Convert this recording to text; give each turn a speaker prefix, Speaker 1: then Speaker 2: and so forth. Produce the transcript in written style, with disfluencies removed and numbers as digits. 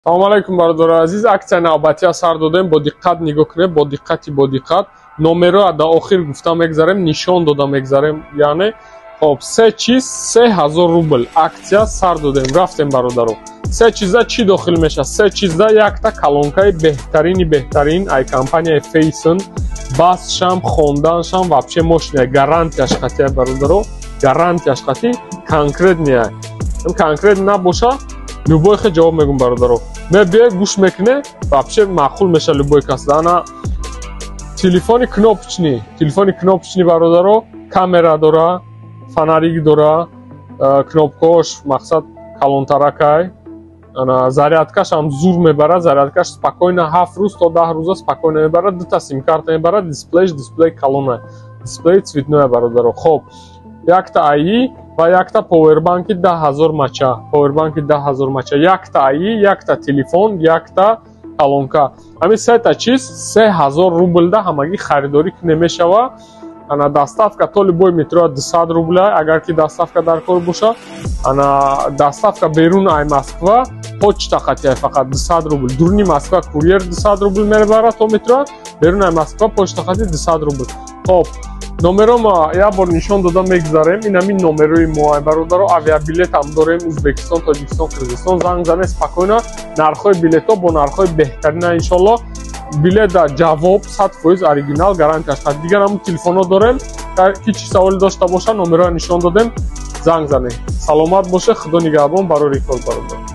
Speaker 1: салом алайкум бародари азиз, аксияи навбатия сар додем. Бо диққат нигоҳ кунед, бо диққат номеро да охир гуфта мегзарем, нишон дода мегзарем. яъне хоб се чиз 3000 рубл аксия сар додем. рафтем бародаро, се чизда чӣ дохил мешавад? Се чизда якта калонкаи беҳтарин ай компанияи Фейсон, басшам, хонданшам, вообще мощная гарантияш хати бародаро, гарантияш хати конкретния. Конкрет набоша любой хе ҷавоб мегум бародаро. ме бия гӯш мекуне, вообще маъқул меша любой кас. Ана телефони кнопочни бародаро, камера дора, фонарик дора, кнопкош мақсад калонтаракай. Ана зарядкаш ҳам зур мебарад, зарядкаш спокойно 7 рӯз то 10 рӯза спокойно мебарад. Дута сим-карта мебарад, дисплей калона, дисплей цветное бародаро. Хоб якта аи ва якта повербанки 10000 мача, повербанки 10000 мача, якта аи, якта телефон, якта калонка. Ҳамин сета чиз 3000 рублда ҳамагӣ харидорӣ намешава. ана доставка то любой метро 200 рубля, агар ки доставка дар кор боша. ана доставка берун ай Москва почта хатия фақат 200 рубл. дуруни Москва курьер 200 рубл мебарад то метро, берун ай Москва почта хати 200 рубл. хоб номерома я бор нишон дода мегзарем. ин ҳамин номерои мо бародаро, авиабилет ҳам дорем Узбекистон, Тоҷикистон, Қирғизистон. занг зане спокойно, нархҳои билетҳо бо нархҳои беҳтарина иншолло. билет да ҷавоб 100% оригинал гарантияш хат. дигар ҳамун телефонҳо дорем, ки чӣ саволе дошта боша номероро нишон додем, занг зане. саломат боше, худо нигаҳбон, барори кор бародар.